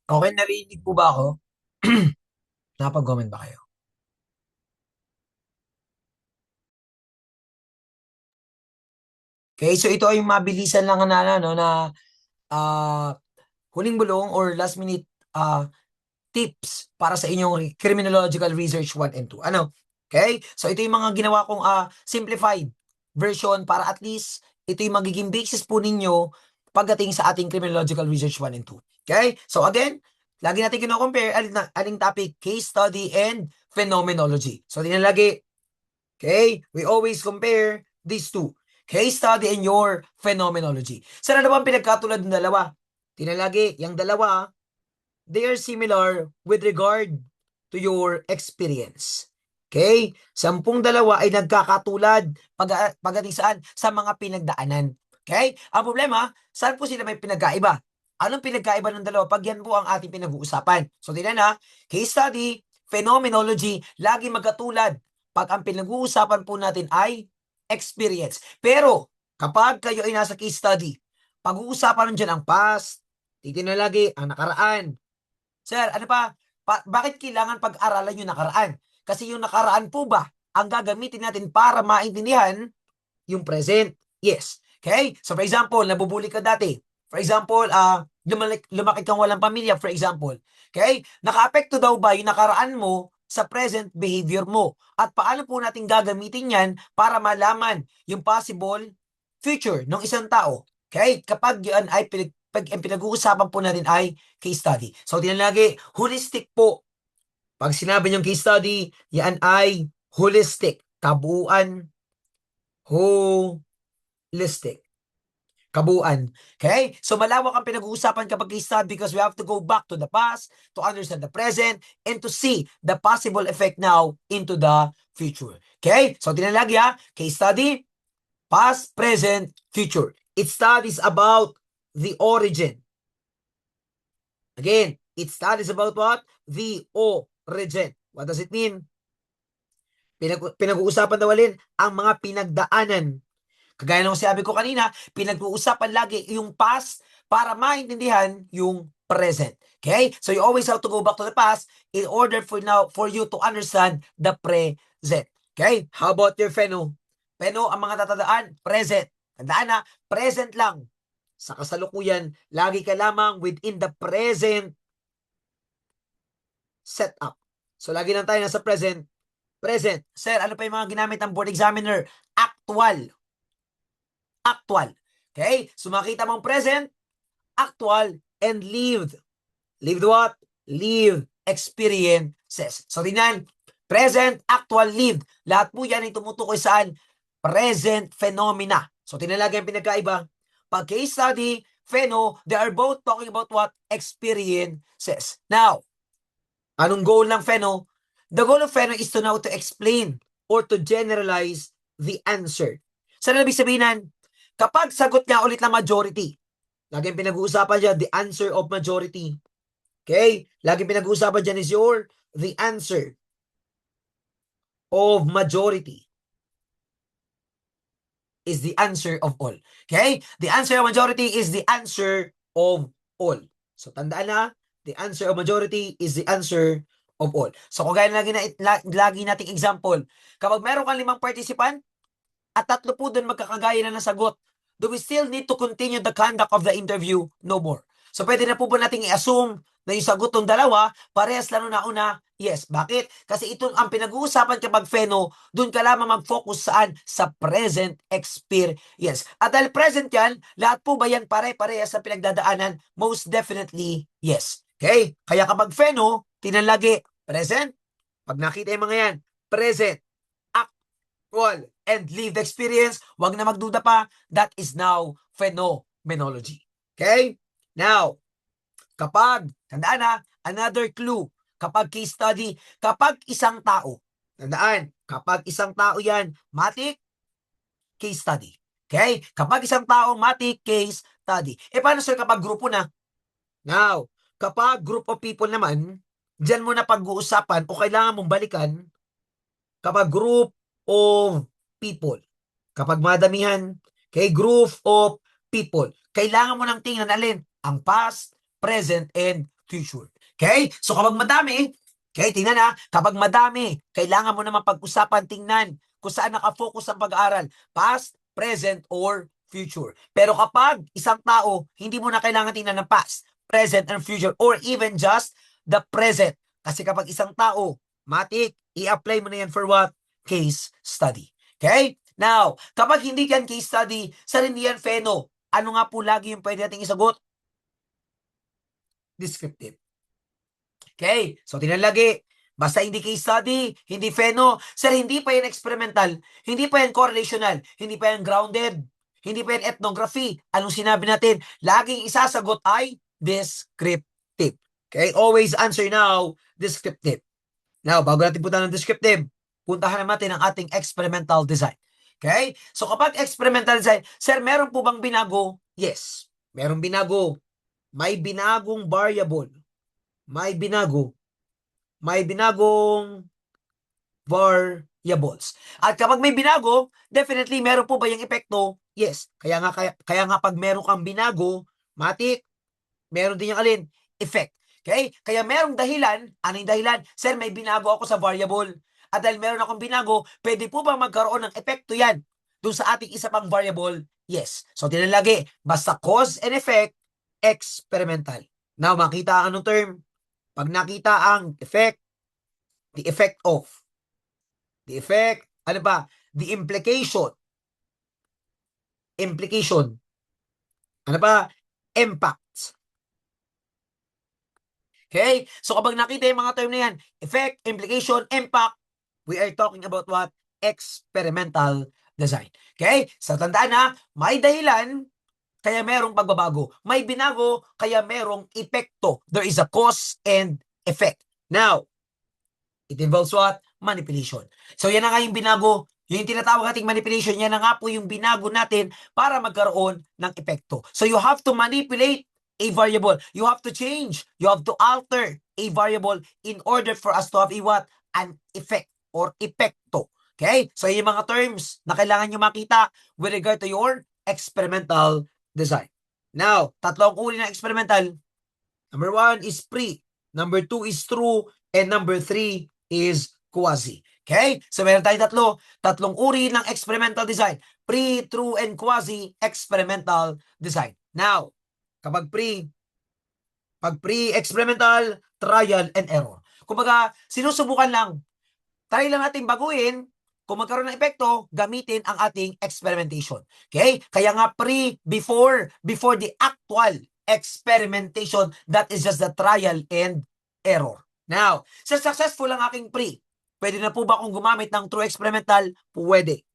Okay, narinig po ba ako? Nakapag-comment ba kayo? Okay, so ito ay mabilisan lang na, no, na ah, huling bulong or last minute ah, tips para sa inyong criminological research 1 and 2. Ano? Okay? So ito yung mga ginawa kong simplified version para at least ito yung magiging basis po ninyo pagdating sa ating criminological research 1 and 2. Okay? So again, lagi natin kino-compare aling topic, case study and phenomenology. So tinalagi. Okay? We always compare these two. Case study and your phenomenology. Sa ano ba ang pinagkatulad ng dalawa? Tinalagi, yung dalawa, they are similar with regard to your experience. Okay? Sampung dalawa ay nagkakatulad pagdating saan? Sa mga pinagdaanan. Okay? Ang problema, saan po sila may pinagkaiba? Anong pinagkaiba ng dalawa? Pag yan po ang ating pinag-uusapan. So, tingnan na, case study, phenomenology, lagi magkatulad pag ang pinag-uusapan po natin ay experience. Pero, kapag kayo ay nasa case study, pag-uusapan nun dyan ang past, titignan lagi ang nakaraan. Sir, ano pa? Bakit kailangan pag-aralan yung nakaraan? Kasi yung nakaraan po ba ang gagamitin natin para maintindihan yung present? Yes. Okay? So for example, nabubuli ka dati. For example, lumaki kang walang pamilya, for example. Okay? Nakaapekto daw ba yung nakaraan mo sa present behavior mo? At paano po natin gagamitin yan para malaman yung possible future ng isang tao? Okay? Kapag yan ay pag ang pinag-uusapan po natin ay case study. So, tinan lagi, holistic po. Pag sinabi niyong case study, yan ay holistic. Kabuuan, holistic. Kabuuan. Okay? So malawak ang pinag-uusapan kapag case study because we have to go back to the past to understand the present and to see the possible effect now into the future. Okay? So tinalagi ha, case study, past, present, future. It studies about the origin. Again, it studies about what? The origin. What does it mean? Pinag-uusapan daw alin ang mga pinagdaanan. Kagaya ng sabi ko kanina, pinag-uusapan lagi yung past para maintindihan yung present. Okay? So you always have to go back to the past in order for you to understand the present. Okay? How about your Pheno? Pheno, ang mga tatandaan, present. Tandaan na, present lang. Sa kasalukuyan, lagi ka lamang within the present setup. So lagi lang tayo nasa present. Present. Sir, ano pa yung mga ginamit ng board examiner? Actual. Actual. Okay? So makita mong present, actual, and lived. Lived what? Lived experiences. So tingnan, present, actual, lived. Lahat po yan ay tumutukoy saan? Present phenomena. So tinalagay ang pinagkaiba. Pag case study, pheno, they are both talking about what? Experiences. Now, anong goal ng pheno? The goal of pheno is to now to explain or to generalize the answer. Saan ibig sabihin nan? Kapag sagot nga ulit ng majority, laging pinag-uusapan dyan, the answer of majority. Okay? Laging pinag-uusapan dyan is the answer of majority is the answer of all. Okay? The answer of majority is the answer of all. So, tandaan na, the answer of majority is the answer of all. So, kung gaya lagi nating example, kapag meron kang 5 participant, at 3 po doon magkakagaya na ng sagot, do we still need to continue the conduct of the interview? No more. So pwede na po ba nating i-assume na yung sagot ng dalawa, parehas lang na una? Yes. Bakit? Kasi ito ang pinag-uusapan kapag pheno, doon ka lamang mag-focus saan? Sa present experience. At dahil present yan, lahat po ba yan pare-parehas sa pinagdadaanan? Most definitely, yes. Okay? Kaya kapag pheno, tinalagi, present. Pag nakita yung mga yan, present, actual, and lived experience, wag na magduda pa, that is now phenomenology. Okay? Now, kapag, tandaan ha, another clue, kapag case study, kapag isang tao, tandaan, kapag isang tao yan, matik, case study. Okay? Kapag isang tao, matik, case study. E paano sir kapag grupo na? Now, kapag group of people naman, dyan mo na pag-uusapan o kailangan mong balikan kapag group of people. Kapag madamihan, okay, group of people, kailangan mo nang tingnan alin ang past, present, and future. Okay? So kapag madami, okay, tingnan na, kapag madami, kailangan mo naman pag-usapan, tingnan kung saan nakafocus ang pag-aaral, past, present, or future. Pero kapag isang tao, hindi mo na kailangan tingnan ng past, present, and future, or even just the present. Kasi kapag isang tao, matik, i-apply mo na yan for what? Case study. Okay? Now, kapag hindi yan case study, sa hindi yan pheno, ano nga po lagi yung pwede nating isagot? Descriptive. Okay? So, tingnan lagi. Basta hindi case study, hindi pheno. Sir, hindi pa yan experimental, hindi pa yan correlational, hindi pa yan grounded, hindi pa yan ethnography. Anong sinabi natin? Laging isasagot ay descriptive. Okay? Always answer now, descriptive. Now, bago natin punta ng descriptive, puntahan natin ang ating experimental design. Okay? So, kapag experimental design, sir, meron po bang binago? Yes. Meron binago. May binagong variable. May binagong variables. At kapag may binago, definitely meron po ba yung epekto? Yes. Kaya nga pag meron kang binago, matik, meron din yung alin? Effect. Okay? Kaya merong dahilan. Ano yung dahilan? Sir, may binago ako sa variable. At dahil meron akong binago, pwede po ba magkaroon ng epekto yan doon sa ating isa pang variable? Yes. So, tinalagi, basta cause and effect, experimental. Now, makita anong term? Pag nakita ang effect, the effect of, the effect, ano ba? The implication, ano ba? Impact. Okay? So kapag nakita yung mga term na yan, effect, implication, impact, we are talking about what? Experimental design. Okay? So tandaan na, may dahilan, kaya merong pagbabago. May binago, kaya merong epekto. There is a cause and effect. Now, it involves what? Manipulation. So yan na nga yung binago. Yung tinatawag nating manipulation, yan na nga po yung binago natin para magkaroon ng epekto. So you have to manipulate a variable. You have to change. You have to alter a variable in order for us to have a what? An effect or epekto. Okay? So yung mga terms na kailangan nyo makita with regard to your experimental design. Now, tatlong uri ng experimental. Number 1 is pre. Number 2 is true. And number 3 is quasi. Okay? So meron tayong tatlong uri ng experimental design. Pre, true, and quasi experimental design. Now, kapag pag pre-experimental, trial and error. Kumbaga, sinusubukan lang. Try lang natin baguhin. Kung magkaroon ng epekto, gamitin ang ating experimentation. Okay? Kaya nga before the actual experimentation, that is just the trial and error. Now, sa successful ang aking pwede na po ba akong gumamit ng true experimental? Pwede.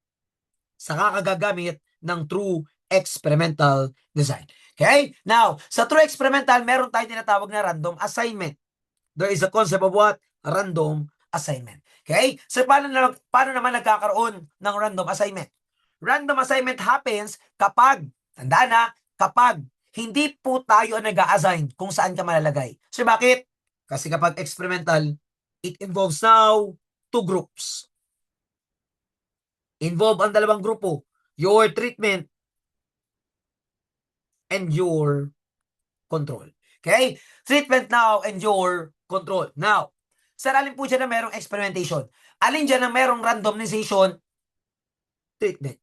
Saka kagagamit ng true experimental design. Okay? Now, sa true experimental, meron tayong tinatawag na random assignment. There is a concept of what? Random assignment. Okay? So, paano naman nagkakaroon ng random assignment? Random assignment happens kapag, tandaan na, kapag hindi po tayo nag-a-assign kung saan ka malalagay. So, bakit? Kasi kapag experimental, it involves now two groups. Involve ang dalawang grupo. Your treatment and your control. Okay? Treatment now and your control. Now, sir, alin po dyan na merong experimentation? Alin dyan na merong randomization? Treatment.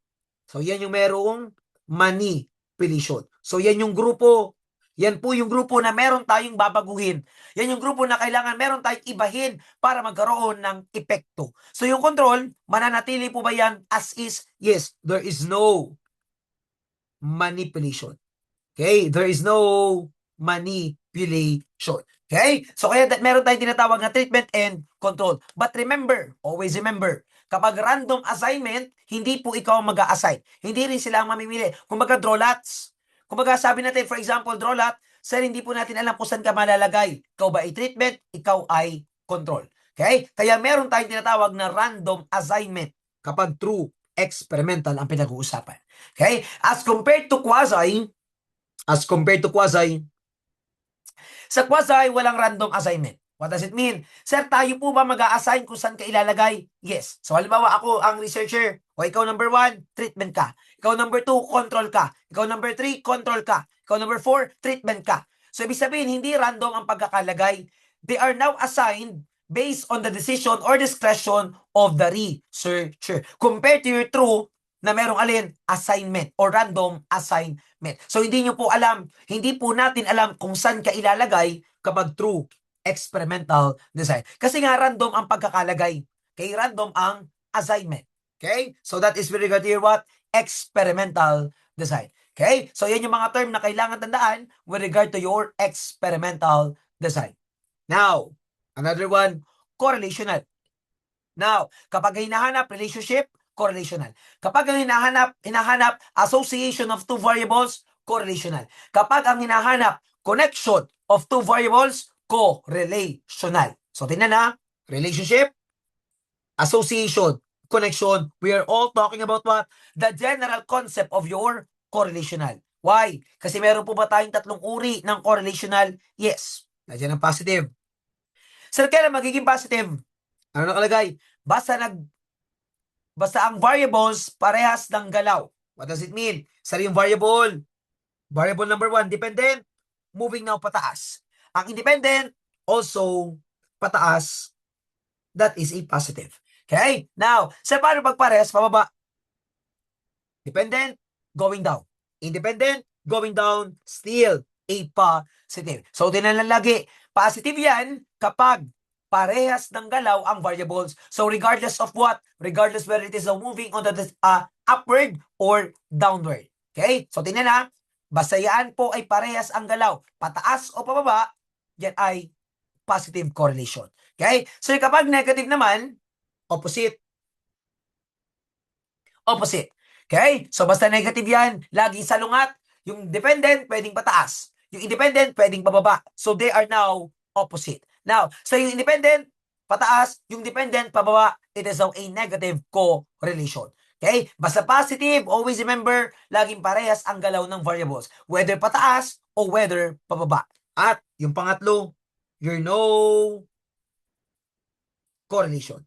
So, yan yung merong manipulation. So, yan yung grupo. Yan po yung grupo na meron tayong babaguhin. Yan yung grupo na kailangan meron tayong ibahin para magkaroon ng epekto. So, yung control, mananatili po ba yan as is? Yes, there is no manipulation. Okay? There is no manipulation. Okay? So, kaya meron tayong tinatawag na treatment and control. But remember, always remember, kapag random assignment, hindi po ikaw mag-a-assign. Hindi rin sila ang mamimili. Kumbaga, draw lots. Kumbaga, sabi natin, for example, draw lot, sir, hindi po natin alam kung saan ka malalagay. Ikaw ba ay treatment? Ikaw ay control. Okay? Kaya meron tayong tinatawag na random assignment kapag true experimental ang pinag-uusapan. Okay? As compared to quasi, sa quasi, walang random assignment. What does it mean? Sir, tayo po ba mag-a-assign kung saan ka ilalagay? Yes. So, halimbawa, ako ang researcher. O ikaw number 1, treatment ka. Ikaw number 2, control ka. Ikaw number 3, control ka. Ikaw number 4, treatment ka. So, ibig sabihin, hindi random ang pagkakalagay. They are now assigned based on the decision or discretion of the researcher. Compared to your true, na merong alin, assignment or random assignment. So, hindi nyo po alam, hindi po natin alam kung saan ka ilalagay kapag true experimental design. Kasi nga random ang pagkakalagay. Okay, random ang assignment. Okay? So that is with regard to your what? Experimental design. Okay? So yan yung mga term na kailangan tandaan with regard to your experimental design. Now, another one, correlational. Now, kapag hinahanap relationship, correlational. Kapag ang hinahanap association of two variables, correlational. Kapag ang hinahanap connection of two variables, correlational. So, tingnan na, relationship, association, connection, we are all talking about what? The general concept of your correlational. Why? Kasi meron po ba tayong tatlong uri ng correlational? Yes. Nandiyan ang positive. Sir, kailan magiging positive? Ano nakalagay? Basta ang variables parehas ng galaw. What does it mean? Sir, yung variable number 1, dependent, moving now pataas. Ang independent, also pataas, that is a positive. Okay? Now, sa paano pagparehas, pababa? Dependent, going down. Independent, going down, still a positive. So, tinan lang lagi, positive yan kapag parehas ng galaw ang variables. So, regardless of what? Regardless whether it is moving on the upward or downward. Okay? So, tinan na, basta yan po ay parehas ang galaw, pataas o pababa, yan ay positive correlation. Okay? So, kapag negative naman, opposite. Opposite. Okay? So, basta negative yan, lagi salungat. Yung dependent, pwedeng pataas. Yung independent, pwedeng pababa. So, they are now opposite. Now, so yung independent, pataas. Yung dependent, pababa. It is now a negative correlation. Okay? Basta positive, always remember, laging parehas ang galaw ng variables. Whether pataas o whether pababa. At yung pangatlo, your no correlation.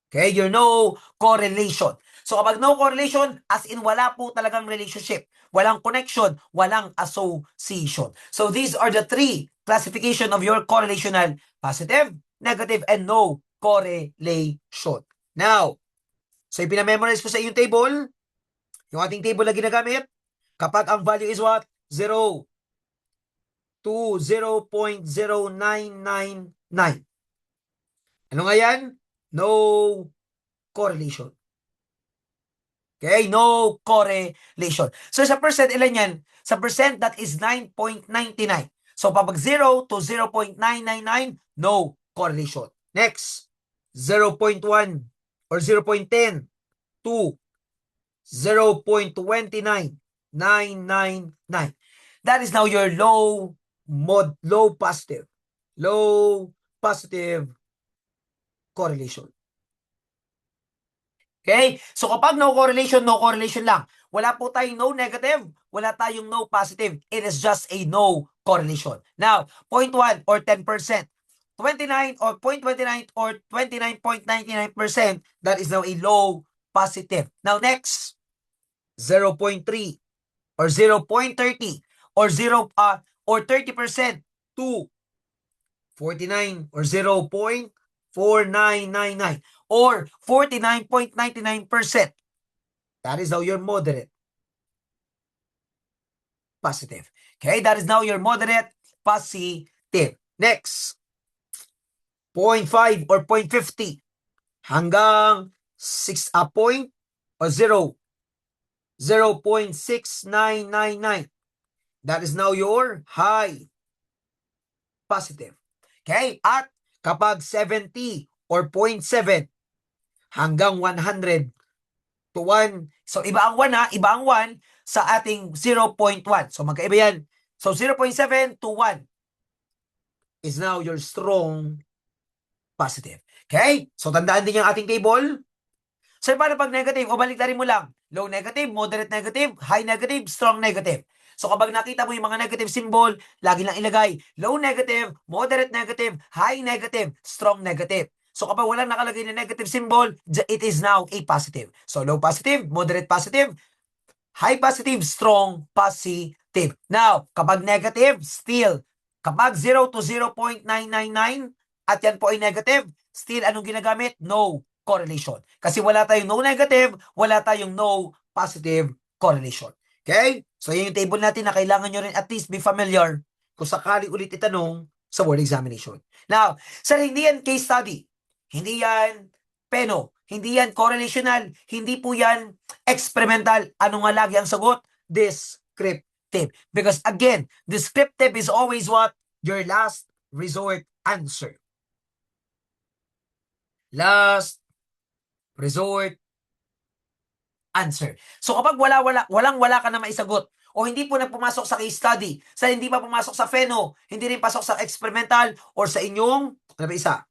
Okay? Your no correlation. So kapag no correlation, as in wala po talagang relationship, walang connection, walang association. So these are the three classification of your correlational: positive, negative, and no correlation. Now, so ipinamemorize ko sa inyong table, yung ating table na ginagamit, kapag ang value is what? 0 to 0.0999. Ano nga yan? No correlation. Okay, no correlation. So sa percent, ilan yan? Sa percent, that is 9.99. So pag 0 to 0.999, no correlation. Next, 0.1 or 0.10 to 0.29999. That is now your low positive correlation. Okay? So kapag no correlation lang. Wala po tayong no negative, wala tayong no positive. It is just a no correlation. Now, 0.1 or 10%, 29 or 0.29 or 29.99%, that is now a low positive. Now next, 0.3 or 0.30 or 30% to 49 or 0.4999 or 49.99%. That is now your moderate positive. Okay, that is now your moderate positive. Next, 0.5 or 0.50 hanggang 6 point or 0.6999. That is now your high positive. Okay, at kapag 70 or 0.7 hanggang 100 to 1. So, iba ang 1 ha. Iba ang 1 sa ating 0.1. So, magkaiba yan. So, 0.7 to 1 is now your strong positive. Okay? So, tandaan din yung ating table. So, paano pag negative? O baliktarin mo lang. Low negative, moderate negative, high negative, strong negative. So, kapag nakita mo yung mga negative symbol, lagi lang ilagay low negative, moderate negative, high negative, strong negative. So, kapag walang nakalagay na negative symbol, it is now a positive. So, low positive, moderate positive, High positive, strong positive. Now, kapag negative, still. Kapag 0 to 0.999 at yan po ay negative, still anong ginagamit? No correlation. Kasi wala tayong no negative, wala tayong no positive correlation. Okay? So, yan yung table natin na kailangan nyo rin at least be familiar kung sakali ulit itanong sa word examination. Now, sir, hindi yan case study. Hindi yan peno. Hindi yan correlational. Hindi po yan experimental. Ano nga lagi ang sagot? Descriptive. Because again, descriptive is always what? Your last resort answer. Last resort answer. So kapag walang-wala ka na maisagot, o hindi po na pumasok sa case study, sa hindi pa pumasok sa pheno, hindi rin pasok sa experimental, or sa inyong, ano ba isa?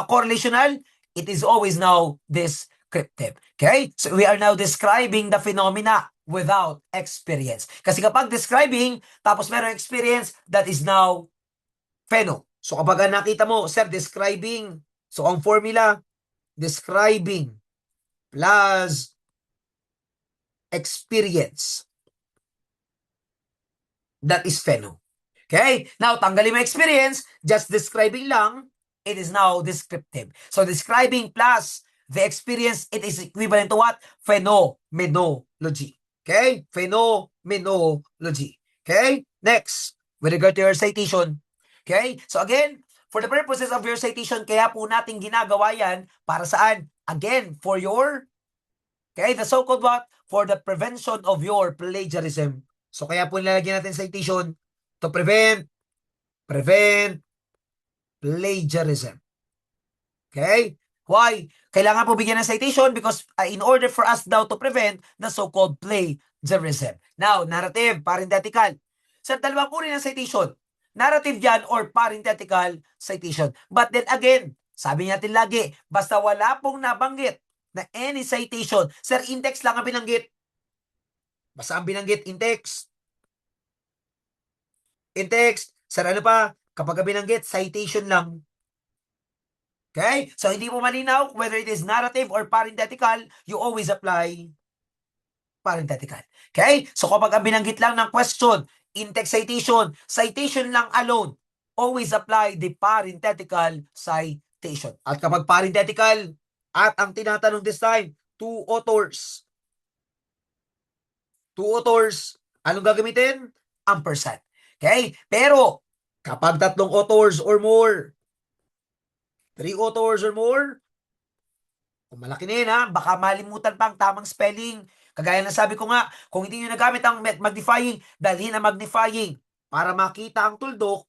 Correlational, it is always now descriptive. Okay? So we are now describing the phenomena without experience. Kasi kapag describing, tapos meron experience, that is now pheno. So kapag nakita mo, sir, describing, so ang formula, describing plus experience. That is pheno. Okay? Now, tanggalin mo experience, just describing lang, it is now descriptive. So, describing plus the experience, it is equivalent to what? Phenomenology. Okay? Phenomenology. Okay? Next, with regard to your citation. Okay? So, again, for the purposes of your citation, kaya po natin ginagawa yan para saan? Again, for your, okay, the so-called what? For the prevention of your plagiarism. So, kaya po nilalagyan natin citation to prevent plagiarism. Okay? Why? Kailangan po bigyan ng citation because in order for us daw to prevent the so-called plagiarism. Now, narrative, parenthetical. Sa dalawang uri ng citation, narrative yan or parenthetical citation. But then again, sabi natin lagi, basta wala pong nabanggit na any citation, sir, in-text lang ang binanggit. Basta ang binanggit in-text. In-text, sir, ano pa? Kapag binanggit, citation lang. Okay? So, hindi mo malinaw whether it is narrative or parenthetical, you always apply parenthetical. Okay? So, kapag ang binanggit lang ng question, in-text citation lang alone, always apply the parenthetical citation. At kapag parenthetical, at ang tinatanong this time, two authors, anong gagamitin? Ampersand. Okay? Pero, kapag tatlong authors or more, 3 authors or more, kung malaki na yun ha, baka malimutan pa ang tamang spelling. Kagaya na sabi ko nga, kung hindi nyo nagamit ang magnifying, dalhin ang magnifying para makita ang tuldok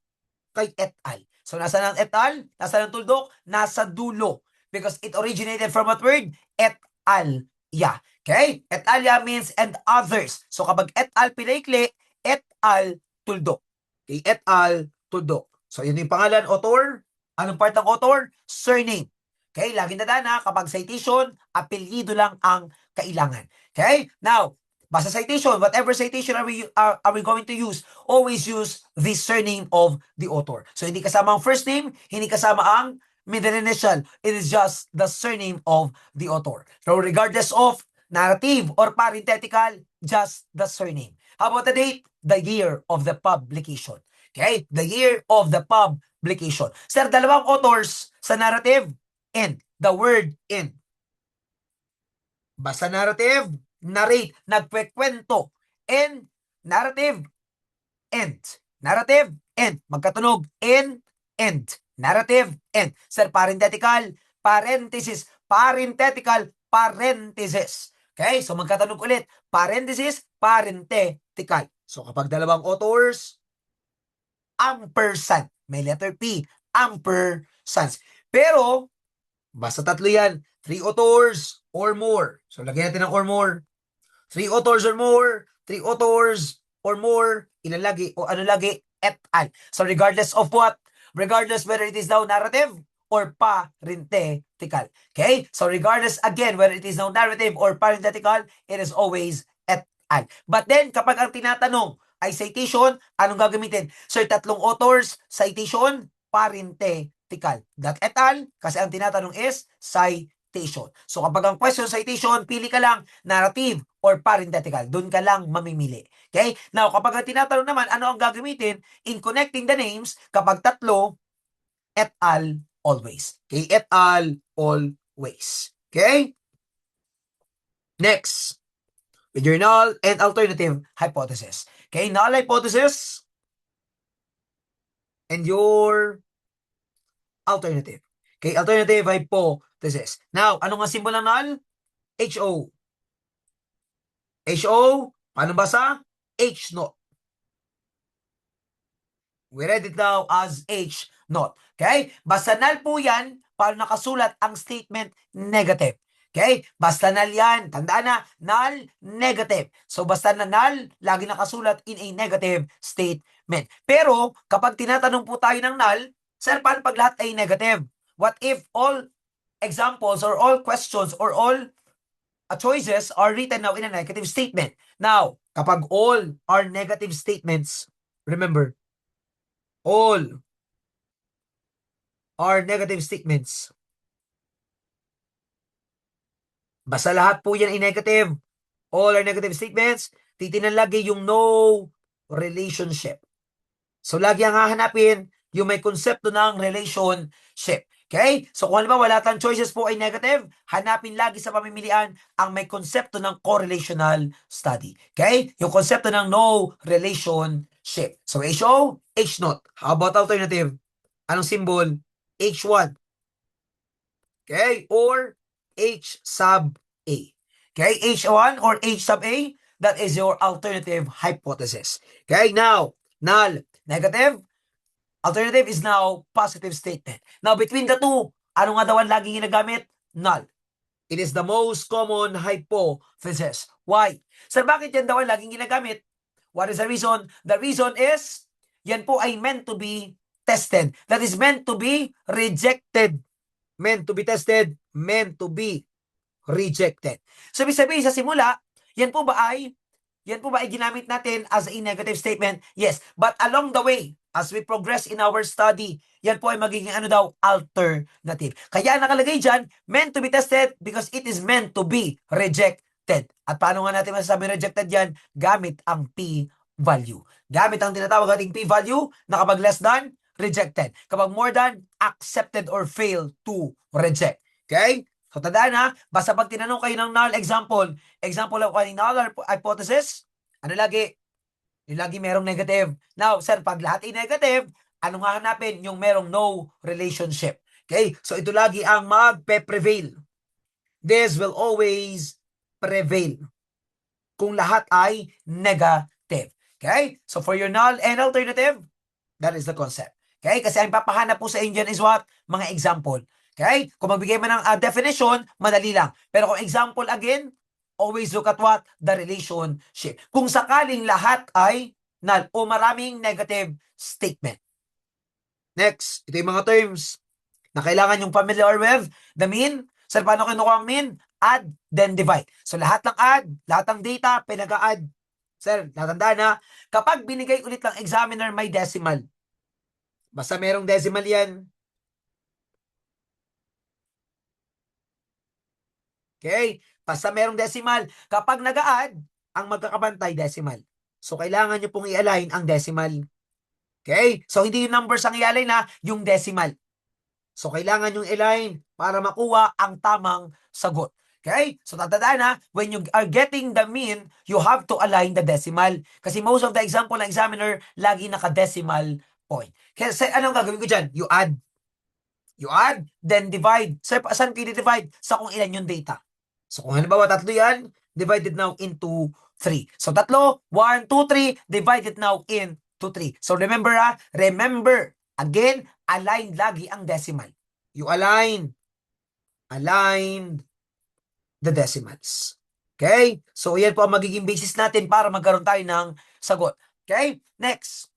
kay et al. So, nasa ng et al? Nasa ng tuldok? Nasa dulo. Because it originated from what word? Et al. Yeah. Okay? Et alia means and others. So, kapag et al pinaikli, et al tuldok. Okay? Et al tuldok. So, yun yung pangalan, author. Anong part ng author? Surname. Okay? Lagi na dana, kapag citation, apelyido lang ang kailangan. Okay? Now, basta citation, whatever citation are we going to use, always use the surname of the author. So, hindi kasama ang first name, hindi kasama ang middle initial. It is just the surname of the author. So, regardless of narrative or parenthetical, just the surname. How about the date? The year of the publication. Okay? The year of the publication. Sir, dalawang authors sa narrative, end. The word end. Basta narrative, narrate, nagkwekwento. And narrative, end. Narrative, end. Magkatunog, end. Narrative, end. Sir, parenthetical, parenthesis, parenthetical, parenthesis. Okay, so magkatunog ulit. Parenthesis, parenthetical. So kapag dalawang authors, ampersand. May letter P, ampersand. Pero, basta tatlo yan. 3 authors or more. So, lagyan natin ng or more. 3 authors or more. 3 authors or more. Ilan lagi? O ano lagi? Et al. So, regardless of what? Regardless whether it is now narrative or parenthetical. Okay? So, regardless again whether it is now narrative or parenthetical, it is always et al. But then, kapag ang tinatanong ay citation, anong gagamitin? So, tatlong authors, citation, parenthetical. That et al, kasi ang tinatanong is citation. So, kapag ang question citation, pili ka lang narrative or parenthetical. Doon ka lang mamimili. Okay? Now, kapag tinatanong naman, ano ang gagamitin in connecting the names, kapag tatlo, et al. Always. Okay? Et al. Always. Okay? Next, with your null and alternative hypothesis. Okay? Null hypothesis and your alternative. Okay? Alternative hypothesis. Now, ano nga symbol ng null? HO. HO, paano basa? H naught. We read it now as H naught. Okay? Basta null po yan, paano nakasulat ang statement negative. Okay? Basta null yan. Tandaan na, null, negative. So, basta na null, lagi nakasulat in a negative statement. Pero, kapag tinatanong po tayo ng null, sir, paano pag lahat ay negative? What if all examples or all questions or all choices are written now in a negative statement? Now, kapag all are negative statements, remember, all are negative statements. Basta lahat po yan ay negative. All are negative statements. Titinan lagi yung no relationship. So, lagi ang hahanapin yung may konsepto ng relationship. Okay? So, kung halimbawa wala tayong choices po ay negative, hanapin lagi sa pamimilian ang may konsepto ng correlational study. Okay? Yung konsepto ng no relationship. So, HO, H naught. How about alternative? Anong symbol? H1. Okay? Or H sub A. Okay? H1 or H sub A, that is your alternative hypothesis. Okay? Now, null, negative. Alternative is now positive statement. Now, between the two, ano nga daw ang laging ginagamit? Null. It is the most common hypothesis. Why? Sir, bakit yan daw ang laging ginagamit? What is the reason? The reason is, yan po ay meant to be tested. That is meant to be rejected. Meant to be tested, meant to be rejected. So, ibig sabihin sa simula, yan po ba ay ginamit natin as a negative statement? Yes. But along the way, as we progress in our study, yan po ay magiging ano daw? Alternative. Kaya nakalagay dyan, meant to be tested because it is meant to be rejected. At paano nga natin masasabi rejected yan? Gamit ang p-value. Gamit ang tinatawag ating p-value na kapag less than, rejected. Kapag more than, accepted or fail to reject. Okay? So, tandaan ha, basta pag tinanong kayo ng null example of any null hypothesis, ano lagi? Yung lagi merong negative. Now, sir, pag lahat ay negative, ano nga hanapin? Yung merong no relationship. Okay? So, ito lagi ang magpe-prevail. This will always prevail kung lahat ay negative. Okay? So, for your null and alternative, that is the concept. Okay? Kasi ang papahanap po sa inyo is what? Mga example. Okay? Kung magbigay mo ng definition, madali lang. Pero kung example again, always look at what? The relationship. Kung sakaling lahat ay null o maraming negative statement. Next, ito yung mga terms na kailangan yung familiar with. The mean. Sir, paano kinukuha ang mean? Add, then divide. So, lahat ng add, lahat ng data, pinag-add. Sir, natandaan na, kapag binigay ulit ng examiner, may decimal. Basta merong decimal yan. Okay? Basta merong decimal. Kapag nag-add, ang magkakabantay decimal. So, kailangan nyo pong i-align ang decimal. Okay? So, hindi yung numbers ang i-align na, yung decimal. So, kailangan yung i-align para makuha ang tamang sagot. Okay? So, tatandaan na, when you are getting the mean, you have to align the decimal. Kasi most of the example ng examiner, lagi naka-decimal point. Kasi anong gagawin ko dyan? You add. You add, then divide. Saan kayo divide? Sa kung ilan yung data. So, kung halimbawa, tatlo yan, divided now into 3. So, tatlo, 1, 2, 3, divided now into 3. So, remember again, align lagi ang decimal. You align the decimals. Okay? So, yan po ang magiging basis natin para magkaroon tayo ng sagot. Okay? Next.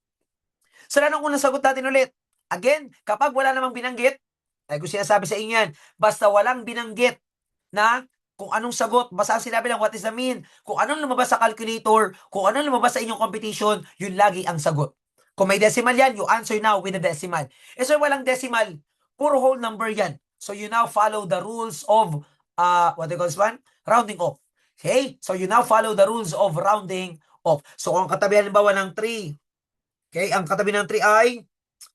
So, anong unang sagot natin ulit? Again, kapag wala namang binanggit, ay kung sinasabi sa inyo yan, basta walang binanggit na kung anong sagot, basta ang sinabi lang what is the mean, kung anong lumabas sa calculator, kung anong lumabas sa inyong competition, yun lagi ang sagot. Kung may decimal yan, you answer now with a decimal. So walang decimal, puro whole number yan. So you now follow the rules of, what do you call this one? Rounding off. Okay? So you now follow the rules of rounding off. So kung ang katabi halimbawa ng 3, okay, ang katabi ng 3 ay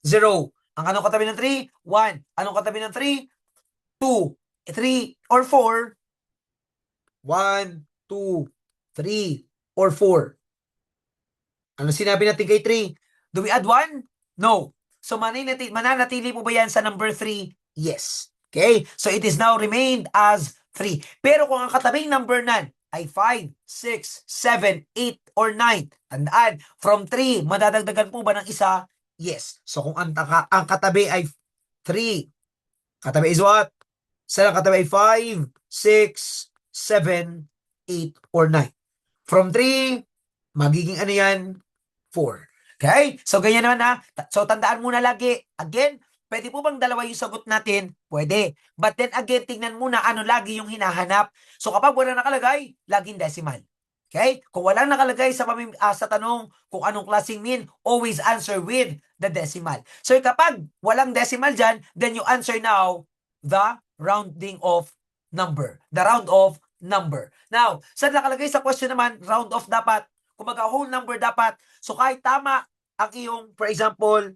0. Ang anong katabi ng 3? 1. Anong katabi ng 3? 2. 3 or 4? 1, 2, 3, or 4. Ano sinabi natin kay 3? Do we add 1? No. So mananatili po ba yan sa number 3? Yes. Okay? So it is now remained as 3. Pero kung ang katabing number nan ay 5, 6, 7, 8, or 9, tandaan, from 3, madadagdagan po ba ng isa? Yes. So kung ang katabi ay 3, katabi is what? Sa katabi ay 5, 6, 7, 8, or 9. From 3, magiging ano yan? 4. Okay? So, ganyan naman na. So, tandaan muna lagi. Again, pwede po bang dalawa yung sagot natin? Pwede. But then again, tingnan muna ano lagi yung hinahanap. So, kapag wala nakalagay, laging decimal. Okay? Kung walang nakalagay sa tanong kung anong klaseng mean, always answer with the decimal. So, kapag walang decimal dyan, then you answer now the rounding of number. The round of number. Now, saan nakalagay sa question naman, round off dapat, kumbaga whole number dapat. So kahit tama ang iyong, for example,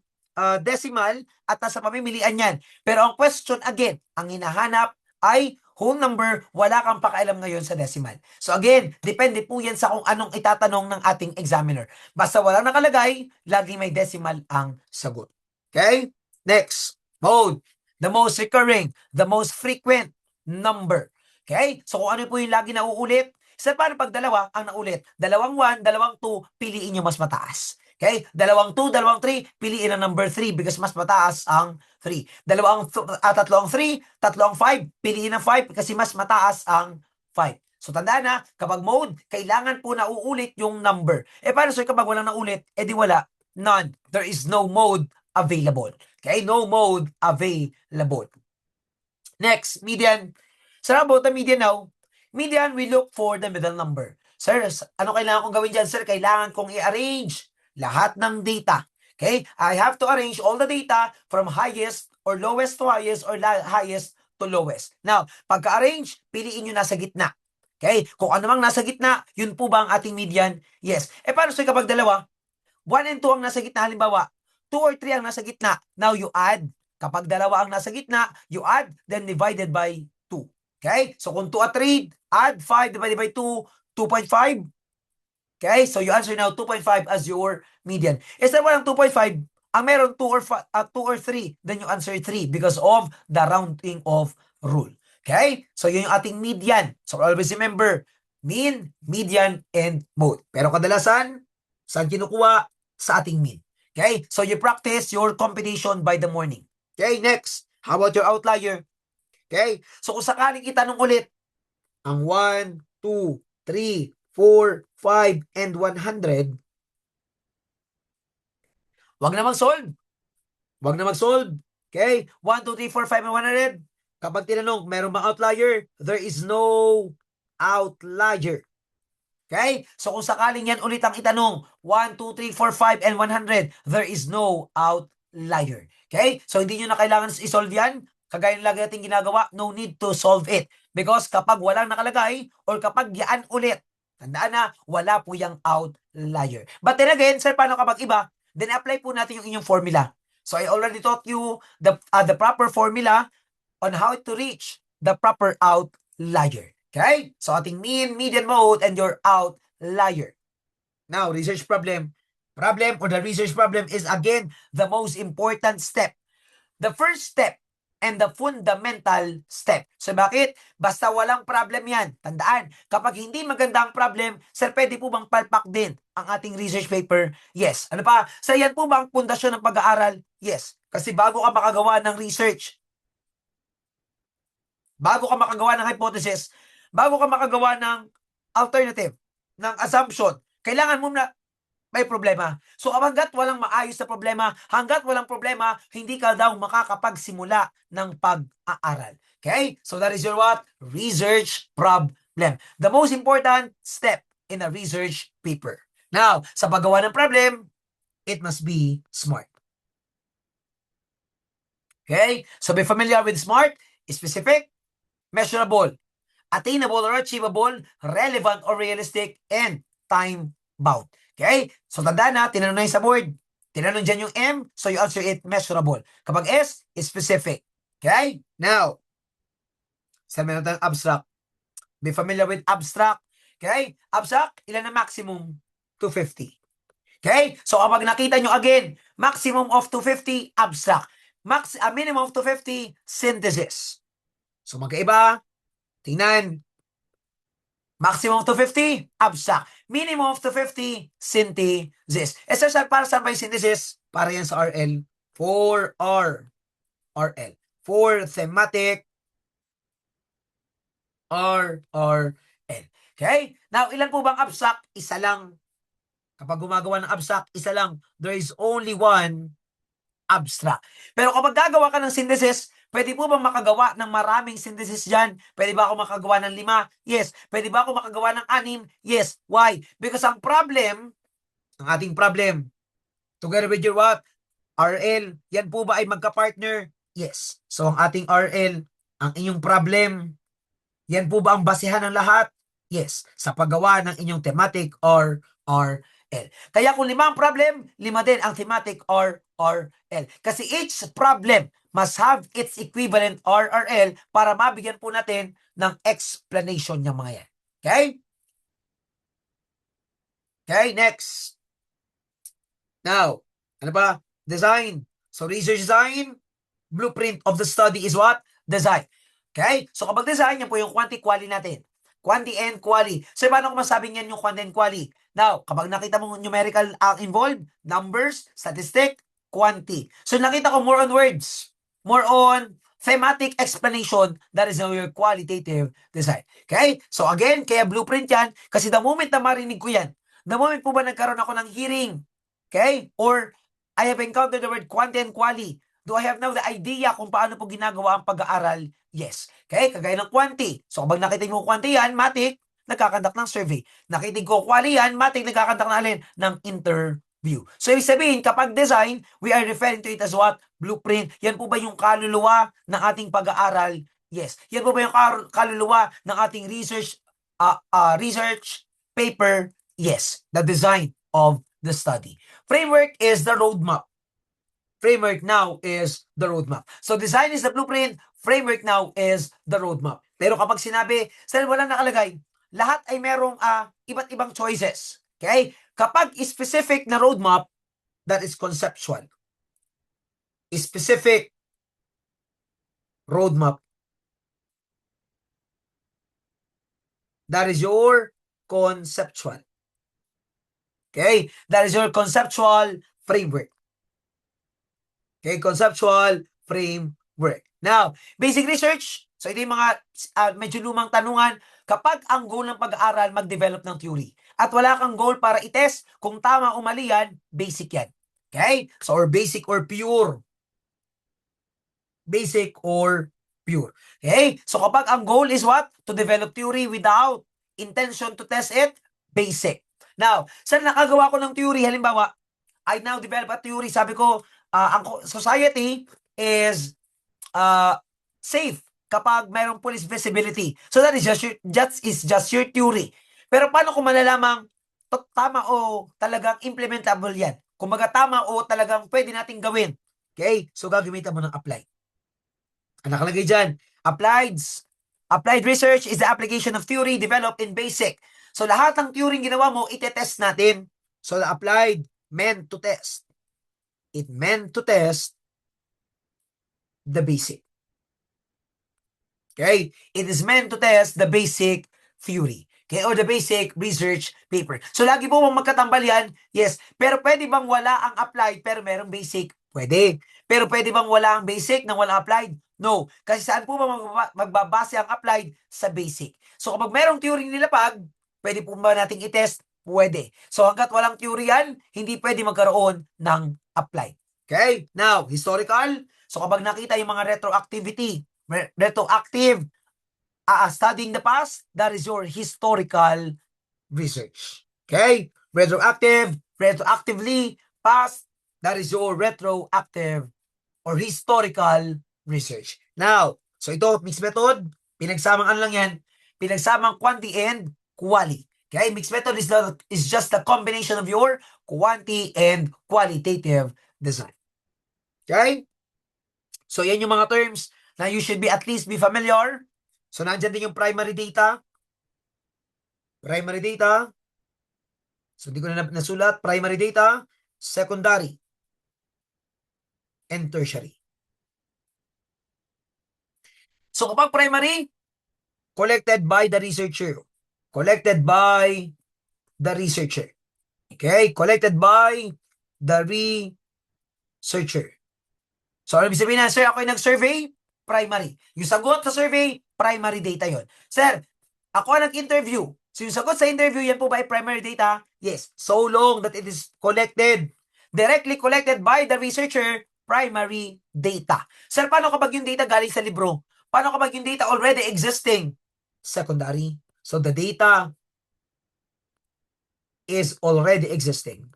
decimal at nasa pamimilian yan. Pero ang question again, ang hinahanap ay whole number, wala kang pakailam ngayon sa decimal. So again, depende po yan sa kung anong itatanong ng ating examiner. Basta walang nakalagay, lagi may decimal ang sagot. Okay? Next, mode. The most recurring, the most frequent number. Okay? So kung ano po yung lagi nauulit, paano pag dalawa ang naulit? Dalawang 1, dalawang 2, piliin nyo mas mataas. Okay? Dalawang 2, dalawang 3, piliin ang number 3 because mas mataas ang 3. Tatlo ang 3, tatlo ang 5, piliin ang 5 kasi mas mataas ang 5. So tandaan na, kapag mode, kailangan po nauulit yung number. Paano sir kapag walang naulit? Di wala. None. There is no mode available. Okay? No mode available. Next, median. Sir, about the median now, median, we look for the middle number. Sir, ano kailangan kong gawin dyan, sir? Kailangan kong i-arrange lahat ng data. Okay? I have to arrange all the data from highest or lowest to highest or highest to lowest. Now, pagka-arrange, piliin nyo nasa gitna. Okay? Kung ano mang nasa gitna, yun po ba ang ating median? Yes. Paano sir kapag dalawa? 1 and 2 ang nasa gitna, halimbawa, 2 or 3 ang nasa gitna. Now, you add. Kapag dalawa ang nasa gitna, you add, then divided by 2. Okay? So, kung 2 at 3, add 5 divided by 2, 2.5. Okay? So, you answer now 2.5 as your median. Instead walang 2.5, ang meron 2 or 3, then you answer 3 because of the rounding of rule. Okay? So, yun yung ating median. So, always remember, mean, median, and mode. Pero kadalasan, saan kinukuha? Sa ating mean. Okay? So, you practice your computation by the morning. Okay? Next, how about your outlier? Okay? So, kung sakaling itanong ulit, ang 1, 2, 3, 4, 5, and 100, wag na mag-solve. Wag na mag-solve. Okay? 1, 2, 3, 4, 5, and 100. Kapag tinanong, meron bang outlier? There is no outlier. Okay? So kung sakaling yan ulit ang itanong, 1, 2, 3, 4, 5, and 100, there is no outlier. Okay? So hindi nyo na kailangan isolve yan. Kagaya ng lagi natin ginagawa, no need to solve it. Because kapag walang nakalagay, or kapag yan ulit, tandaan na, wala po yung outlier. But then again, sir, paano kapag iba? Then apply po natin yung inyong formula. So I already taught you the proper formula on how to reach the proper outlier. Okay? So ating mean, median, mode, and your outlier. Now, research problem. Problem or the research problem is again the most important step. The first step and the fundamental step. So bakit? Basta walang problem yan. Tandaan, kapag hindi maganda ang problem, sir, pwede po bang palpak din ang ating research paper? Yes. Ano pa? Sir, yan po ba ang pundasyon ng pag-aaral? Yes. Kasi bago ka makagawa ng research, bago ka makagawa ng hypothesis, bago ka makagawa ng alternative, ng assumption, kailangan mo na may problema. So hanggat walang maayos na problema, hanggat walang problema, hindi ka daw makakapagsimula ng pag-aaral. Okay? So that is your what? Research problem. The most important step in a research paper. Now, sa paggawa ng problem, it must be smart. Okay? So be familiar with SMART, specific, measurable, attainable or achievable, relevant or realistic, and time-bound. Okay? So tandaan na, tinanong na yung sa board. Tinanong dyan yung M, so you answer it measurable. Kapag S, is specific. Okay? Now, sa meron tayong abstract. Be familiar with abstract. Okay? Abstract, ilan na maximum? 250. Okay? So kapag nakita nyo again, maximum of 250, abstract. Minimum of 250, synthesis. So magkaiba, tingnan. Maximum of 250, abstract. Minimum of 250, synthesis. Para saan ba yung synthesis? Para yan sa RL. For RL. For thematic RRL. Okay? Now, ilan po bang abstract? Isa lang. Kapag gumagawa ng abstract, isa lang. There is only one abstract. Pero kapag gagawa ka ng synthesis, pwede po bang makagawa ng maraming synthesis dyan? Pwede ba ako makagawa ng 5? Yes. Pwede ba ako makagawa ng 6? Yes. Why? Because ang ating problem, together with your what? RL, yan po ba ay magka-partner? Yes. So ang ating RL, ang inyong problem, yan po ba ang basehan ng lahat? Yes. Sa paggawa ng inyong thematic or RL. Kaya kung 5 ang problem, 5 din ang thematic or RL. Kasi each problem must have its equivalent RRL para mabigyan po natin ng explanation ng mga yan. Okay? Okay, next. Now, ano ba? Design. So, research design, blueprint of the study is what? Design. Okay? So, kapag design, yan po yung quanti, quali natin. Quanti and quali. So, paano ko masabing yan yung quanti and quali? Now, kapag nakita mo numerical involved, numbers, statistic, quanti. So, nakita ko more on words. More on thematic explanation. That is your qualitative design. Okay? So, again, kaya blueprint yan. Kasi the moment na marinig ko yan, the moment po ba nagkaroon ako ng hearing, okay? Or I have encountered the word quanti and quali. Do I have now the idea kung paano po ginagawa ang pag-aaral? Yes. Okay? Kagaya ng quanti. So, kapag nakita mo quanti yan, matik, nagkakandak ng survey. Nakitig ko quali yan, matik, nagkakandak na alin ng interview. So, ibig sabihin, kapag design, we are referring to it as what? Blueprint. Yan po ba yung kaluluwa ng ating pag-aaral? Yes. Yan po ba yung kaluluwa ng ating research paper? Yes. The design of the study. Framework is the roadmap. Framework now is the roadmap. So design is the blueprint, framework now is the roadmap. Pero kapag sinabi, sir, wala nakalagay, lahat ay merong iba't ibang choices. Okay? Kapag specific na roadmap, that is conceptual. Specific roadmap. That is your conceptual. Okay? That is your conceptual framework. Okay, conceptual framework. Now, basic research. So, ito yung mga medyo lumang tanungan. Kapag ang goal ng pag-aaral, mag-develop ng theory. At wala kang goal para i-test kung tama o mali yan, basic yan. Okay? So, or basic or pure. Basic or pure. Okay? So, kapag ang goal is what? To develop theory without intention to test it, basic. Now, saan nakagawa ko ng theory? Halimbawa, I now develop a theory. Sabi ko, ang society is safe kapag mayroong police visibility. So that is just your theory. Pero paano kung malalamang tama o talagang implementable yan? Kumbaga tama o talagang pwede nating gawin. Okay? So gagamitan mo ng apply. Ang nakalagay dyan, applied research is the application of theory developed in basic. So lahat ng theory ginawa mo, itetest natin. So the applied meant to test. It meant to test the basic. Okay? It is meant to test the basic theory. Okay? Or the basic research paper. So, lagi po mong magkatambal yan? Yes. Pero pwede bang wala ang applied pero merong basic? Pwede. Pero pwede bang wala ang basic nang wala applied? No. Kasi saan po ba magbabase ang applied? Sa basic. So, kapag merong theory nilapag, pwede po ba nating i-test? Pwede. So, hanggat walang theory yan, hindi pwede magkaroon ng applied. Okay? Now, historical. So, kapag nakita yung mga retroactive, studying the past, that is your historical research. Okay? Retroactively, past, that is your retroactive or historical research. Now, so ito, mixed method, pinagsamaan lang yan. pinagsamang quantity and quality. Okay? Mixed method is just the combination of your quantity and qualitative design. Okay? So, yan yung mga terms na you should be at least be familiar. So, nandyan din yung primary data. Primary data. So, hindi ko na nasulat. Primary data, secondary, and tertiary. So, kapag primary, collected by the researcher. Collected by the researcher. Okay? Collected by the researcher. So, ano ibig sabihin na, sir, ako ay nag-survey, primary. Yung sagot sa survey, primary data yon. Sir, ako ang nag-interview. So, yung sagot sa interview, yan po ba ay primary data? Yes. So long that it is collected, directly collected by the researcher, primary data. Sir, paano kapag yung data galing sa libro? Paano kapag yung data already existing? Secondary. So, the data is already existing.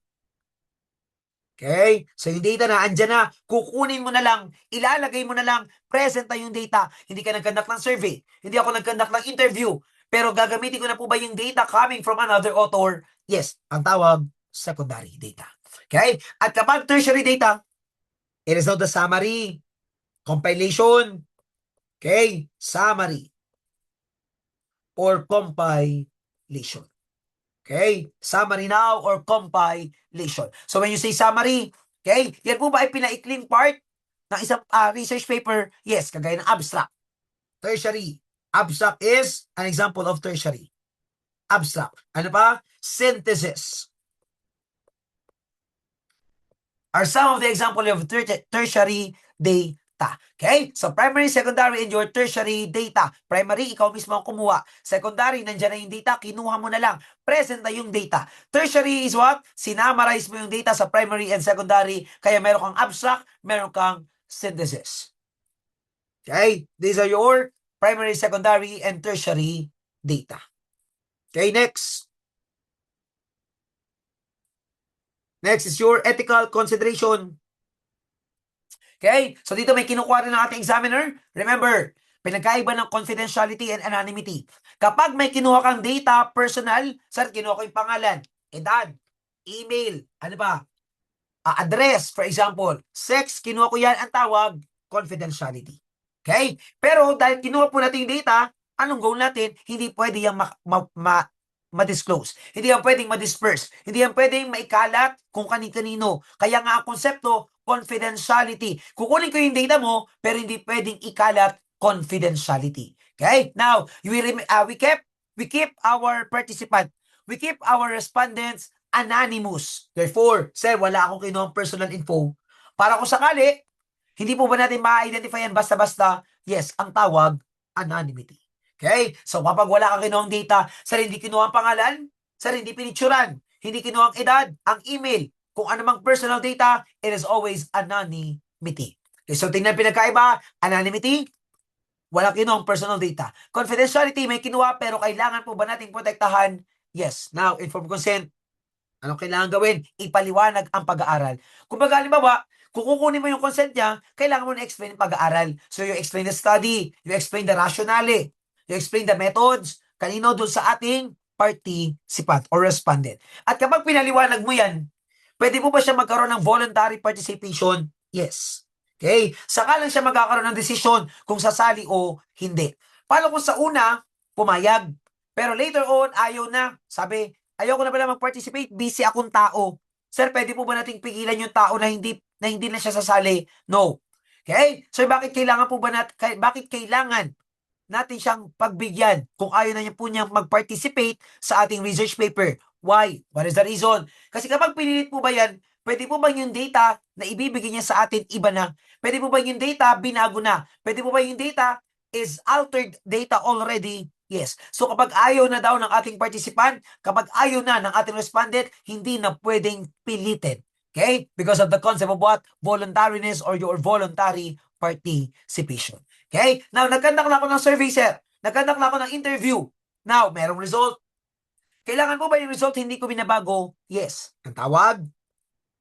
Okay? So, yung data na, andyan na, kukunin mo na lang, ilalagay mo na lang, present na yung data. Hindi ka nag-conduct ng survey. Hindi ako nag-conduct ng interview. Pero gagamitin ko na po ba yung data coming from another author? Yes. Ang tawag, secondary data. Okay? At kapag tertiary data, it is now the summary, compilation, okay? Summary, or compilation. Okay? Summary now or compilation. So when you say summary, okay, yan po ba ay pinaikling part ng isang research paper? Yes, kagaya ng abstract. Tertiary. Abstract is an example of tertiary. Abstract. Ano pa? Synthesis are some of the example of tertiary data. Okay? So, primary, secondary, and your tertiary data. Primary, ikaw mismo ang kumuha. Secondary, nandyan na yung data, kinuha mo na lang. Present na yung data. Tertiary is what? Sinamarize mo yung data sa primary and secondary. Kaya meron kang abstract, meron kang synthesis. Okay? These are your primary, secondary, and tertiary data. Okay, next. Next is your ethical consideration. Okay? So dito may kinukuha rin ng ating examiner. Remember, pinagkaiba ng confidentiality and anonymity. Kapag may kinuha kang data, personal, sir, kinuha ko yung pangalan, edad, email, ano ba, address, for example, sex, kinuha ko yan, ang tawag, confidentiality. Okay? Pero dahil kinuha po natin yung data, anong goal natin? Hindi pwede yung ma-disclose. Hindi yan pwedeng ma-disperse. Hindi yan pwedeng maikalat kung kani-kanino. Kaya nga ang konsepto, confidentiality. Kukunin ko yung data mo, pero hindi pwedeng ikalat confidentiality. Okay? Now, we keep our participant, we keep our respondents anonymous. Therefore, sir, wala akong kinuhang personal info. Para kung sakali, hindi po ba natin ma-identify yan basta-basta? Yes, ang tawag, anonymity. Okay? So, kapag wala kang kinuhang data, sir, hindi kinuha ang pangalan, sir, hindi pinicturan, hindi kinuha ang edad, ang email, kung anumang personal data, it is always anonymity. Okay, so tingnan pinagkaiba, anonymity, walang kinuhang personal data. Confidentiality, may kinuha, pero kailangan po ba nating protektahan? Yes. Now, informed consent, anong kailangan gawin? Ipaliwanag ang pag-aaral. Kung baga, halimbawa, kung kukunin mo yung consent niya, kailangan mo na-explain yung pag-aaral. So, you explain the study, you explain the rationale, you explain the methods, kanino doon sa ating participant or respondent. At kapag pinaliwanag mo yan, pwede po ba siya magkaroon ng voluntary participation? Yes. Okay? Saka lang siya magkakaroon ng desisyon kung sasali o hindi. Paano kung sa una, pumayag, pero later on, ayaw na. Sabi, ayaw ko na pala mag-participate, busy akong tao. Sir, pwede po ba nating pigilan yung tao na hindi na siya sasali? No. Okay? So, bakit kailangan natin siyang pagbigyan kung ayaw na niya po niyang mag-participate sa ating research paper? Why? What is the reason? Kasi kapag pinilit po ba yan, pwede po ba yung data na ibibigay niya sa atin iba na? Pwede po ba yung data binago na? Pwede po ba yung data is altered data already? Yes. So kapag ayaw na daw ng ating participant, kapag ayaw na ng ating respondent, hindi na pwedeng pilitin. Okay? Because of the concept of what? Voluntariness or your voluntary participation. Okay? Now, nagkandak na ako ng survey, sir. Nagkandak na ako ng interview. Now, merong result. Kailangan po ba yung result hindi ko binabago? Yes. Ang tawag,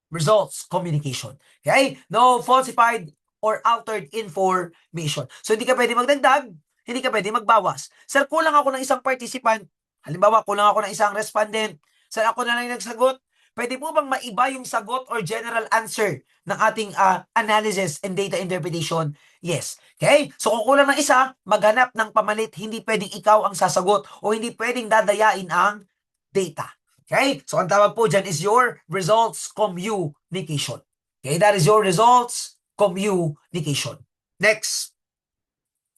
results communication. Okay? No falsified or altered information. So, hindi ka pwede magdagdag, hindi ka pwede magbawas. Sir, kulang ako ng isang participant. Halimbawa, kulang ako ng isang respondent. Sir, ako na lang yung nagsagot. Pwede po bang maiba yung sagot or general answer ng ating analysis and data interpretation? Yes. Okay? So kung kulang ng isa, maghanap ng pamalit. Hindi pwedeng ikaw ang sasagot o hindi pwedeng dadayain ang data. Okay? So ang tawag po dyan is your results communication. Okay? That is your results communication. Next.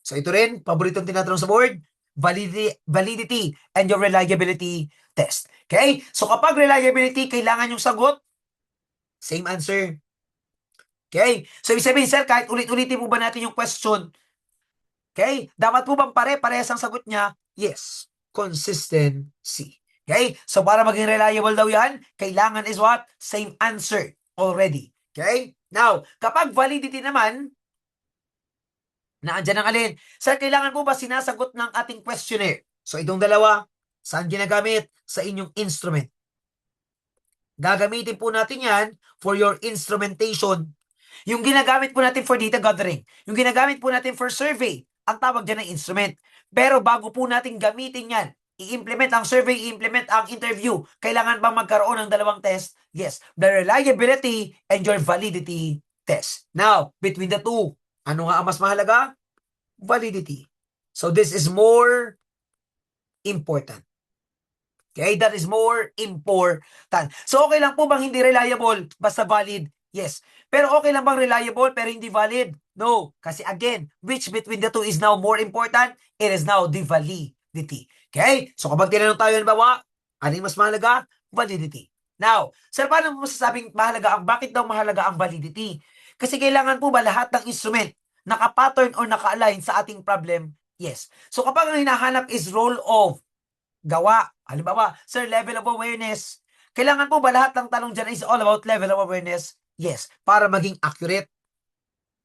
So ito rin, paboritong tinatanong sa board, validity and your reliability test. Okay? So kapag reliability, kailangan yung sagot, same answer. Okay? So ibig sabihin, sir, kahit ulit-ulitin po ba natin yung question, okay? Dapat po bang pare-parehas ang sagot niya? Yes. Consistency. Okay? So para maging reliable daw yan, kailangan is what? Same answer already. Okay? Now, kapag validity naman, naandyan ang alin? Sir, kailangan po ba sinasagot ng ating questionnaire? So itong dalawa, saan ginagamit? Sa inyong instrument. Gagamitin po natin yan for your instrumentation. Yung ginagamit po natin for data gathering. Yung ginagamit po natin for survey. Ang tawag dyan ng instrument. Pero bago po natin gamitin yan, i-implement ang survey, i-implement ang interview, kailangan bang magkaroon ng dalawang test? Yes. The reliability and your validity test. Now, between the two, ano nga ang mas mahalaga? Validity. So this is more important. Okay, that is more important. So okay lang po bang hindi reliable basta valid? Yes. Pero okay lang bang reliable pero hindi valid? No. Kasi again, which between the two is now more important? It is now the validity. Okay? So kapag tinanong tayo, halimbawa, ano yung mas mahalaga? Validity. Now, sir, paano mo masasabing mahalaga bakit daw mahalaga ang validity? Kasi kailangan po ba lahat ng instrument naka-pattern or naka-align sa ating problem? Yes. So kapag ang hinahanap is role of gawa. Halimbawa, sir, level of awareness. Kailangan po ba lahat ng tanong dyan is all about level of awareness? Yes, para maging accurate.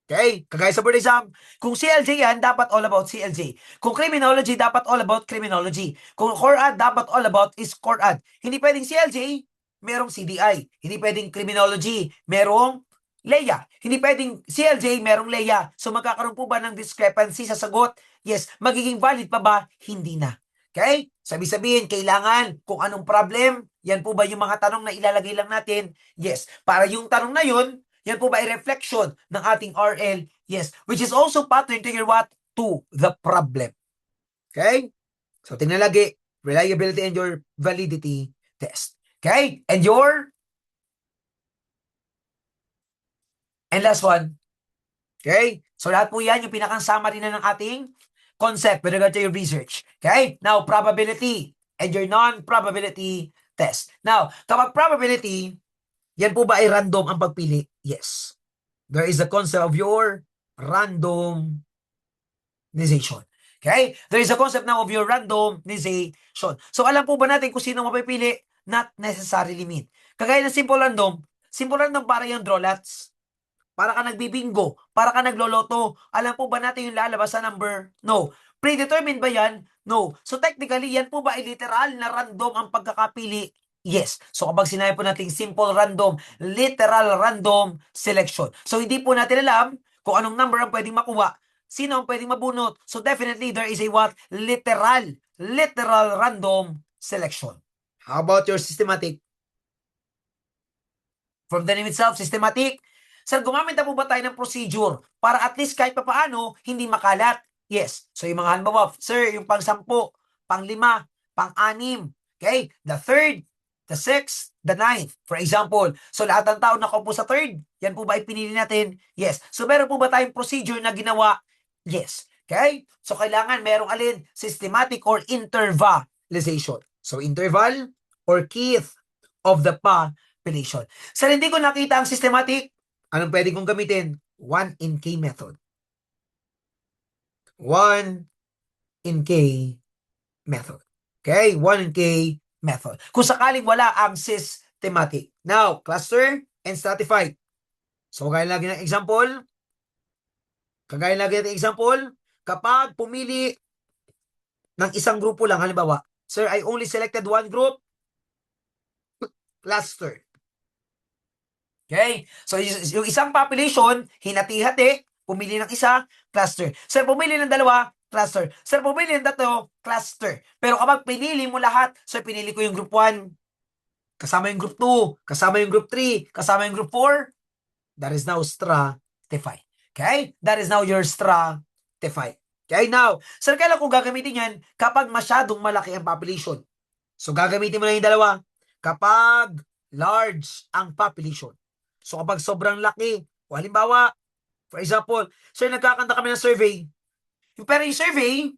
Okay? Kagaya sa board exam, kung CLJ yan, dapat all about CLJ. Kung criminology, dapat all about criminology. Kung CorAd, dapat all about is CorAd. Hindi pwedeng CLJ, merong CDI. Hindi pwedeng criminology, merong Leia. Hindi pwedeng CLJ, merong Leia. So magkakaroon po ba ng discrepancy sa sagot? Yes. Magiging valid pa ba? Hindi na. Okay? Sabi-sabihin, kailangan kung anong problem, yan po ba yung mga tanong na ilalagay lang natin? Yes. Para yung tanong na yun, yan po ba ay reflection ng ating RL? Yes. Which is also pattern to your what? To the problem. Okay? So, tingnan lagi, reliability and your validity test. Okay? And last one. Okay? So, lahat po yan, yung pinakang summary na ng ating concept with regard to your research. Okay? Now, probability and your non-probability test. Now, kapag probability, yan po ba ay random ang pagpili? Yes. There is a concept of your randomization. Okay? There is a concept now of your randomization. So, alam po ba natin kung sino mapipili? Not necessarily mean. Kagaya ng simple random para yung draw lots. Para ka nagbibingo, para ka nagloloto. Alam po ba natin yung lalabas sa number? No. Predetermined ba yan? No. So technically, yan po ba ay literal na random ang pagkakapili? Yes. So kapag sinabi po natin simple random, literal random selection. So hindi po natin alam kung anong number ang pwedeng makuha. Sino ang pwedeng mabunot? So definitely there is a what? Literal random selection. How about your systematic? From the name itself, systematic. Sir, gumamit na po ba tayo ng procedure para at least kahit papaano hindi makalat? Yes. So yung mga halimbawa, sir, yung pang-10, pang-5, pang-6, okay? The 3rd, the 6th, the 9th, for example. So lahat ng tao nakaupo sa 3rd, yan po ba ipinili natin? Yes. So meron po ba tayong procedure na ginawa? Yes. Okay? So kailangan merong alin? Systematic or intervalization. So interval or kith of the population. Sir, hindi ko nakita ang systematic. Anong pwede kong gamitin? 1 in K method. 1 in K method. Okay? 1 in K method. Kung sakaling wala ang systematic. Now, cluster and stratified. So, kagaya lagi ng example, kapag pumili ng isang grupo lang, halimbawa, sir, I only selected one group, cluster. Okay? So, yung isang population, hinati-hati, pumili ng isa, cluster. Sir, pumili ng dalawa, cluster. Sir, pumili na to, cluster. Pero kapag pinili mo lahat, sir, pinili ko yung group 1, kasama yung group 2, kasama yung group 3, kasama yung group 4, that is now stratified. Okay? That is now your stratified. Okay? Now, sir, kailan ko gagamitin yan? Kapag masyadong malaki ang population. So, gagamitin mo na yung dalawa. Kapag large ang population. So, kapag sobrang laki, o halimbawa, for example, sir, nagkakanta kami ng survey. Pero yung survey,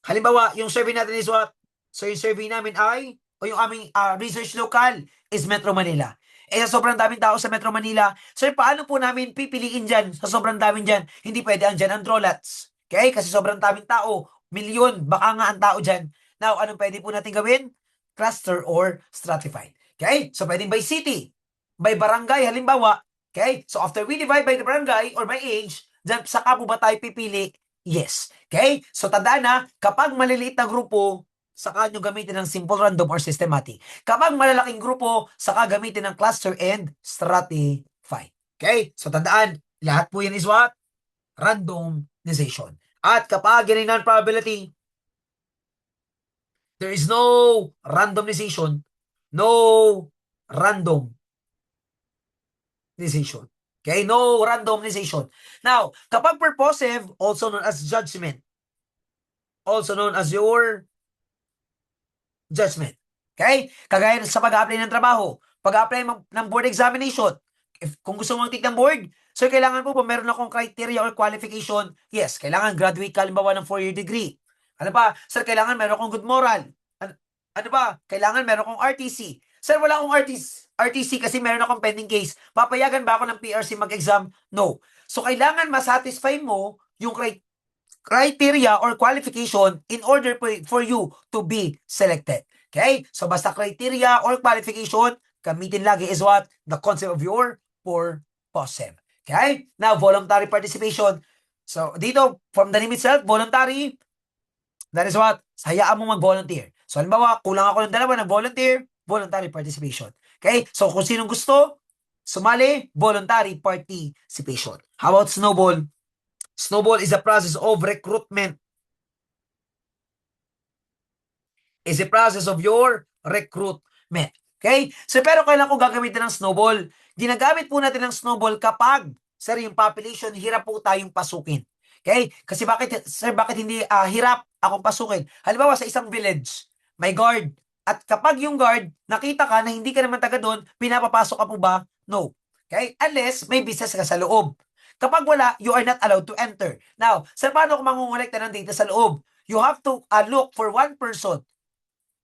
halimbawa, yung survey natin is what? So, yung survey namin ay, o yung aming research local is Metro Manila. Sa sobrang daming tao sa Metro Manila, sir, paano po namin pipiliin dyan sa sobrang daming dyan? Hindi pwede andyan ang drawlats. Okay? Kasi sobrang daming tao, milyon, baka nga ang tao dyan. Now, anong pwede po natin gawin? Cluster or stratified. Okay? So, pwedeng by city, by barangay, halimbawa. Okay? So, after we divide by the barangay or by age, dyan, saka po ba tayo pipili? Yes. Okay? So, tandaan na, kapag maliliit na grupo, saka nyo gamitin ng simple random or systematic. Kapag malalaking grupo, saka gamitin ng cluster and stratify. Okay? So, tandaan, lahat po yan is what? Randomization. At kapag yan ay non-probability, there is no randomization, no random decision. Okay? No randomization. Now, kapag purposive, also known as judgment, also known as your judgment. Okay? Kagaya sa pag-apply ng trabaho, pag-apply ng board examination, kung gusto mong take ng board, so kailangan po ba meron akong criteria or qualification? Yes, kailangan graduate ka halimbawa ng 4-year degree. Ano pa? Sir, kailangan meron akong good moral. Ano ba? Kailangan meron akong RTC. Sir, wala akong RTC kasi meron akong pending case. Papayagan ba ako ng PRC mag-exam? No. So, kailangan masatisfy mo yung criteria or qualification in order for you to be selected. Okay? So, basta criteria or qualification, gamitin lagi is what? The concept of your purposive. Okay? Now, voluntary participation. So, dito, from the name itself, voluntary, that is what? Hayaan mo mag-volunteer. So, halimbawa, kulang ako ng dalawa, nag-volunteer, voluntary participation. Okay? So, kung sinong gusto, sumali, voluntary participation. How about snowball? Snowball is a process of recruitment. Is a process of your recruitment. Okay? So, pero kailan ko gagamitin ng snowball? Ginagamit po natin ng snowball kapag, sir, yung population, hirap po tayong pasukin. Okay? Kasi bakit, sir, bakit hindi hirap akong pasukin? Halimbawa, sa isang village, may guard. At kapag yung guard, nakita ka na hindi ka naman taga doon, pinapapasok ka po ba? No. Okay? Unless may business ka sa loob. Kapag wala, you are not allowed to enter. Now, sir, paano kung mangungulekta ng data sa loob? You have to look for one person.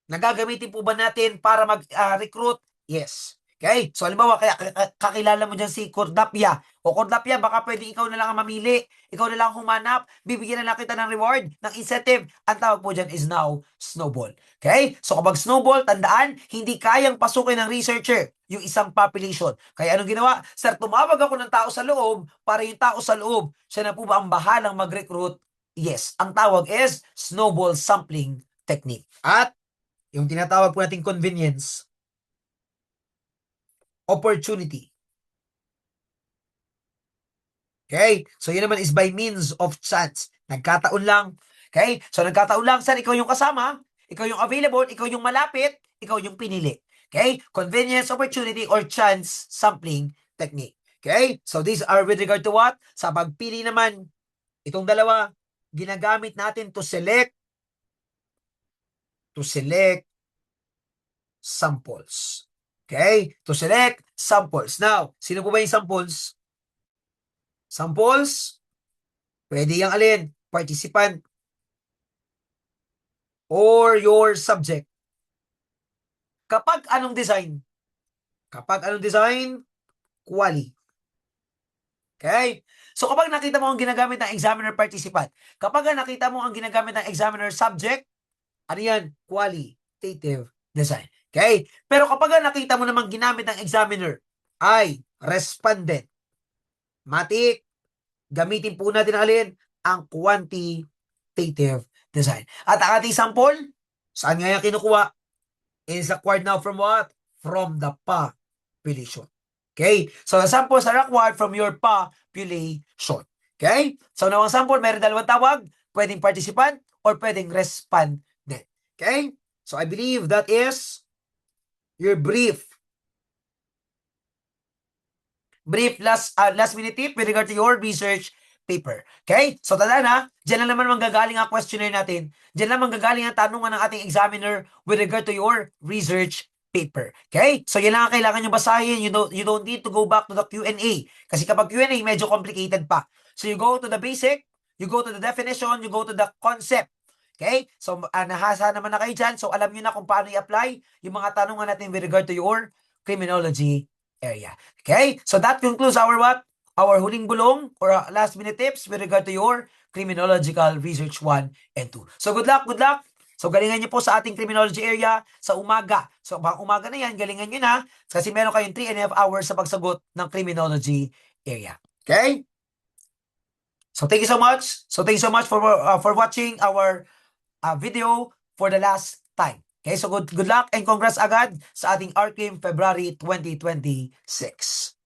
Nagagamitin po ba natin para mag-recruit? Yes. Okay? So, halimbawa, kaya kakilala mo dyan si Cordapia. O Cordapia, baka pwede ikaw na lang ang mamili. Ikaw na lang humanap. Bibigyan na lang kita ng reward, ng incentive. Ang tawag po dyan is now snowball. Okay? So, kapag snowball, tandaan, hindi kayang pasukin ng researcher yung isang population. Kaya anong ginawa? Sir, tumawag ako ng tao sa loob para yung tao sa loob, siya na po ba ang bahalang mag-recruit? Yes. Ang tawag is snowball sampling technique. At yung tinatawag po nating convenience, opportunity. Okay? So, yun naman is by means of chance. Nagkataon lang. Okay? So, nagkataon lang, sir, ikaw yung kasama, ikaw yung available, ikaw yung malapit, ikaw yung pinili. Okay? Convenience, opportunity, or chance sampling technique. Okay? So, these are with regard to what? Sa pagpili naman, itong dalawa, ginagamit natin to select samples. Okay? To select samples. Now, sino po ba yung samples? Samples, pwede yung alin? Participant or your subject. Kapag anong design? Quali. Okay? So, kapag nakita mo ang ginagamit ng examiner participant, kapag nakita mo ang ginagamit ng examiner subject, ano yan? Qualitative design. Okay? Pero kapag nakita mo namang ginamit ng examiner ay respondent, matik, gamitin po natin alin? Ang quantitative design. At ang ating sample, saan nga yan kinukuha? Is acquired now from what? From the population. Okay? So, the samples are acquired from your population. Okay? So, now ang sample, meron dalawang tawag, pwedeng participant, or pwedeng respondent. Okay? So I believe that is your brief last minute tip with regard to your research paper. Okay? So tandaan ha, dyan lang naman manggagaling ang questionnaire natin. Dyan lang manggagaling ang tanungan ng ating examiner with regard to your research paper. Okay? So yan lang ang kailangan nyo basahin. You don't need to go back to the Q&A. Kasi kapag Q&A, medyo complicated pa. So you go to the basic, you go to the definition, you go to the concept. Okay? So nahasa naman na kayo dyan. So alam nyo na kung paano i-apply yung mga tanungan natin with regard to your criminology area. Okay? So that concludes our what? Our huling bulong or last minute tips with regard to your criminological research 1 and 2. So good luck, good luck. So galingan niyo po sa ating criminology area sa umaga. So bang umaga na yan, galingan niyo na kasi meron kayong 3.5 hours sa pagsagot ng criminology area. Okay? So thank you so much. So thank you so much for watching our video for the last time. Okay, so good luck and congrats agad sa ating RCrim February 2026.